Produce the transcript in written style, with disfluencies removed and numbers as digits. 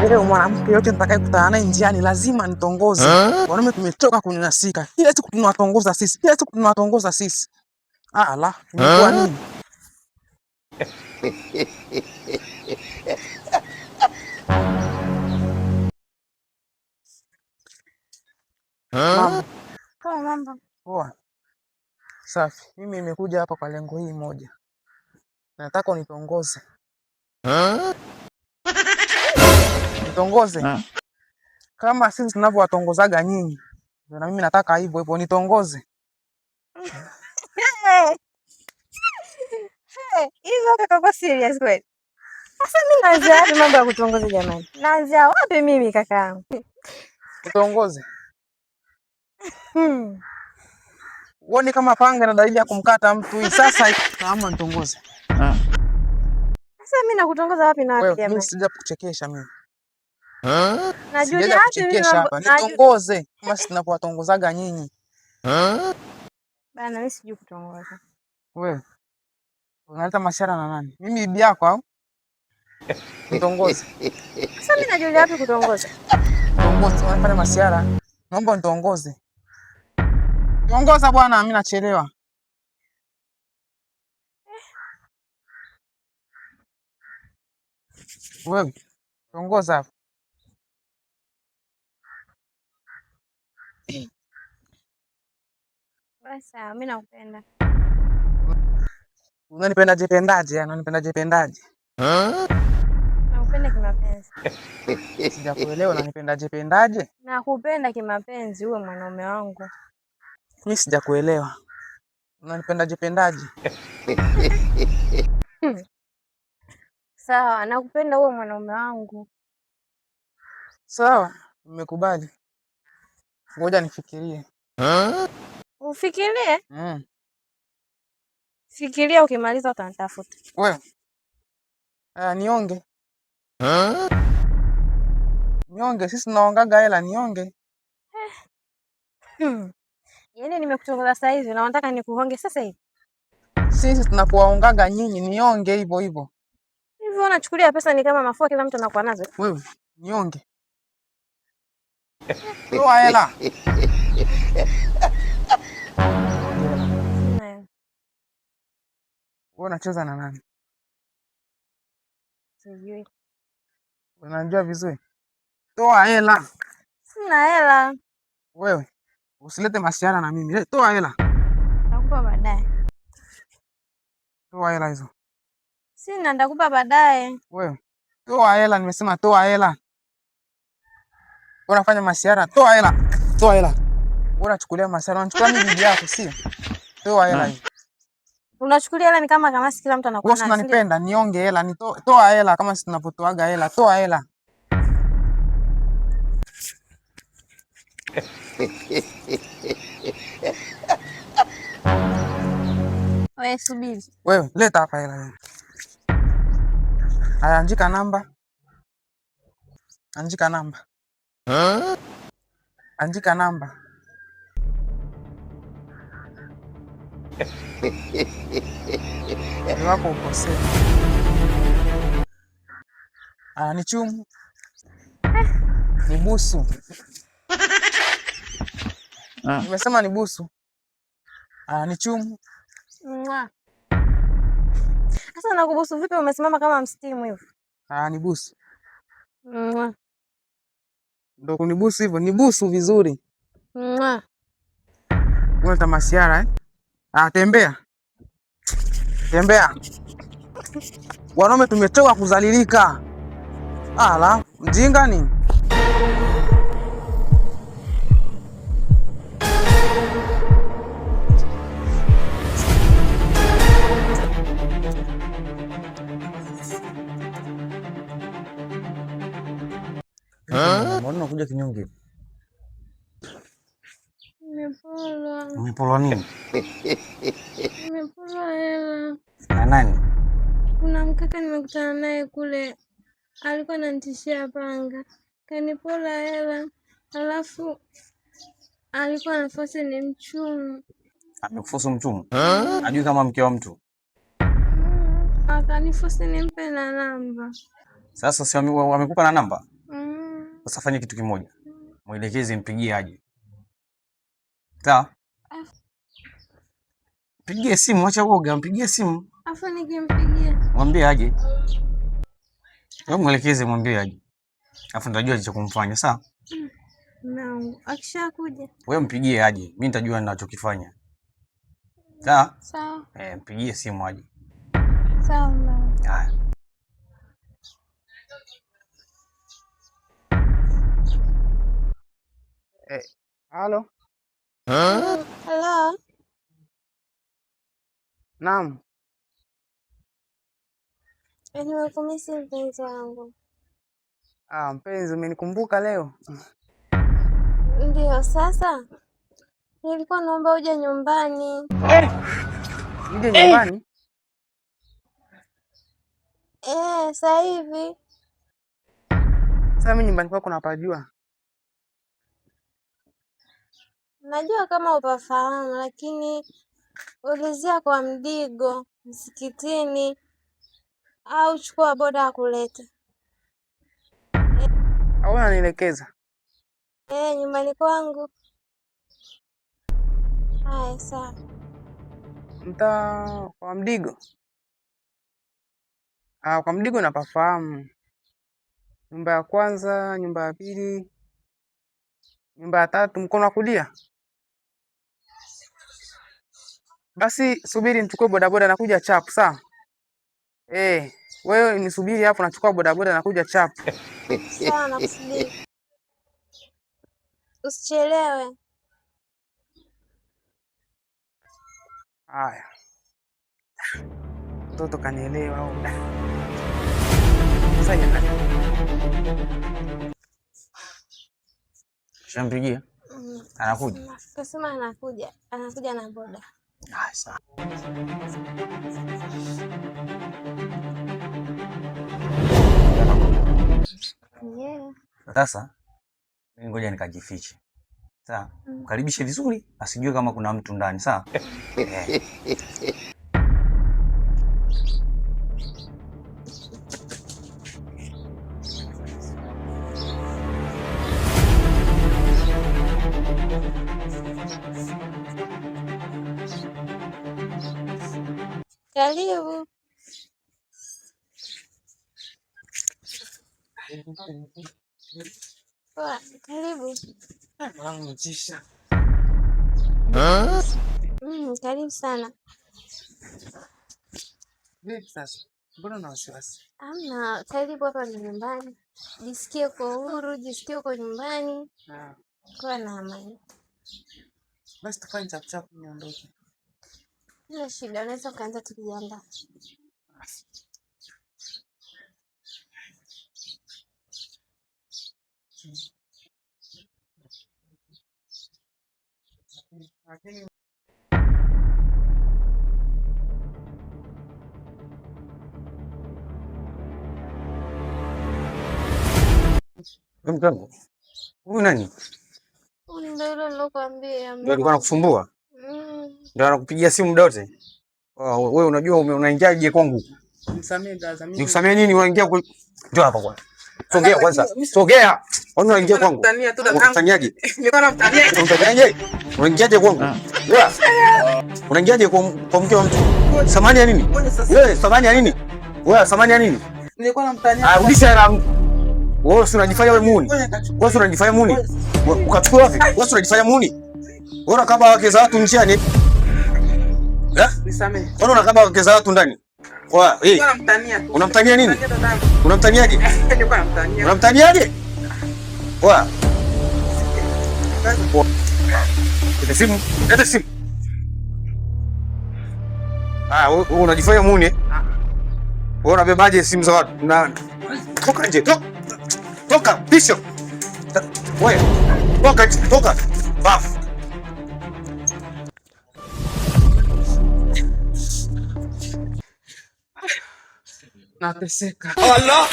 leo mwanamke yote nitakayekutana naye njiani lazima nitongoze. Wanaume tumetoka kunyanyasika. Kila siku tunawatongoza sisi. Kila siku tunawatongoza sisi. La, imekuwa nini? Mama. Poa mama. Poa. Safi. Mimi nimekuja hapa kwa lengo hili moja. Nataka unitongoze. Nitongoze. Kama sisi tunavyowatongozaga nyinyi. Na mimi nataka hivyo hivyo nitongoze. Hizo kaka kwa serious kweli. Sasa mimi naanza wapi mambo ya kutongoza jamani? Naanza wapi mimi kakaangu? Nitongoze. Uone kama panga na dalili ya kumkata mtu hii sasa kama nitongoze. Sasa mimi nakutongoza wapi na wapi jamani? Mimi sija kuchekesha mimi. Najulia wapi mimi hapa? Nitongoze kama si tunapowatongozaga nyinyi. Bana mimi sijui kutongoza. Wewe unaleta mashara na nani? Mimi bibi yako au? Nitongoze. Sasa mimi najulia wapi kutongoza? Nitongoze, unafanya mashara. Naomba nitongoze. Tongoza bwana, mimi nachelewa. Wewe tongoza hapo. Basi mimi nakupenda. Unanipendaje pendaje? Unanipendaje pendaje? Nakupenda kimapenzi. Sijakuelewa, unanipendaje pendaje? Nakupenda kimapenzi, uwe mwanaume wangu. Mimi sijakuelewa. Unanipendaje pendaje? Sawa, nakupenda uwe mwanaume wangu. Sawa, nimekubali. Ngoja nifikirie. Ufikirie? Fikiria, ukimaliza utanitafuta. Wewe. Nionge. Nionge, sisi tunaongaga hela nionge. Yaani nimekutongoza sasa hivi na nataka nikuhonge sasa hivi. Sisi tunapowaongaga nyinyi nionge hivyo hivyo. Hivyo unachukulia pesa ni kama mafua kila mtu anakuwa nazo. Wewe, nionge. Toa hela. Wewe unacheza na nani? Sijui. Unajua vizuri. Toa hela. Sina hela. Wewe, usilete masiara na mimi. Toa hela. Nakupa baadaye. Toa hela hizo. Sina, nitakupa baadaye. Wewe, toa hela, nimesema toa hela. Unafanya masiara, toa hela. Toa hela. Unachukulia masiara, unachukulia mimi bibi yako, sio? Toa hela hizo. Unachukulia hela ni kama si kila mtu anakuwa nayo. Wewe unanipenda, nionge hela, toa hela kama si tunapotoaga hela, toa hela. Wewe subiri. Wewe leta hapa hela. Haya, andika namba. Andika namba. Andika namba. Ni wako ukosea. Ni chumu. Ni busu. Nimesema ni busu. Ni chumu. Sasa nakubusu vipi umesimama kama mstimu hivyo? Ni busu. Ndio kunibusu hivyo, ni busu vizuri. Una masiara tembea. Tembea. Wanaume tumetoka kuzalilika. La, mjinga ni. Mbona unakuja kinyonge? Nimepolwa. Umepolwa nini? Nimepolwa hela. Na nani? Kuna mkaka nimekutana naye kule, alikuwa ananitishia panga. Kanipola hela. Alafu alikuwa anafosi ni mchumu. Amekufosi mchumu? Ajui kama mke wa mtu. Akanifosi nimpe na namba. Sasa si wamekupa na namba? Sasa fanya kitu kimoja. Mwelekeze mpigie aje. Sawa? Pigie simu, acha uoga, mpigie simu. Afa nikimpigia. Mwambie aje. Wewe mwelekeze mwambie aje. Alafu nitajua cha kumfanya, sawa? Naam, akishakuja. Wewe mpigie aje. Mimi nitajua ninachokifanya. Sawa? Sawa. Mpigie simu aje. Sawa mama. Haya. Halo. Hello. Naam. Nimekumisi mpenzi wangu. Mpenzi, umenikumbuka leo? Ndio, sasa nilikuwa naomba uje nyumbani. Nije nyumbani? Sasa hivi. Sasa mimi nyumbani kwako napajua. Najua kama upafahamu, lakini ulizia kwa Mdigo msikitini au chukua boda akuleta. Au unanielekeza? Nyumbani kwangu. Haya, sawa. Mtaa kwa Mdigo? Kwa Mdigo napafahamu. Nyumba ya kwanza, nyumba ya pili, nyumba ya tatu, mkono wa kulia. Basi subiri nichukue bodaboda nakuja chapu, sawa? Wewe nisubiri hapo, nachukua bodaboda nakuja chapu. Sawa, nakusubiri. Usichelewe. Haya. Mtoto kanielewa au la? Sasa Shampigia? Anakuja? Kasema anakuja na boda. Sawa. Yeah. Sasa mimi ngoja nikajifiche. Sawa? Mkaribishe vizuri, asijue kama kuna mtu ndani, sawa? Karibu. Karibu. Karibu sana. Mbona una wasiwasi? Hamna, karibu, hapa ni nyumbani. Jisikie kwa uhuru, jisikie uko nyumbani. Kuwa na amani. Basi tufanye chap niondoke. Sina shida, unaweza ukaanza tukijiandaa. Mkangu. Huyu nani? Ndio yule nilokuambia. Ndio alikuwa anakusumbua? Ndio anakupigia simu muda wote? Wewe unajua unaingiaje kwangu? Nisamee dada, mimi. Nikusamee nini unaingia kwa? Njoo hapa kwanza. Sogea kwanza. Sogea. Mbona unaingia kwangu? Unataniaje? Nilikuwa namtania. Unataniaje? Unaingiaje kwangu? Wewe. Unaingiaje kwa mke wa mtu? Samani ya nini? Wewe samani ya nini? Wewe samani ya nini? Nilikuwa namtania. Rudisha hela. Wewe si unajifanya wewe muni. Wewe si unajifanya muni. Ukachukua wapi? Wewe si unajifanya muni. Wewe kama wake za watu njiani. Nisamee. Mbona unakaba wake za watu ndani? Unamtania nini? Unamtaniaje? Unamtaniaje? Leta simu. Leta simu. Wewe unajifanya muni. Wewe unabebaje simu za watu? Toka nje, toka, pisho. Wewe, toka. Bafu. Nateseka. Allah!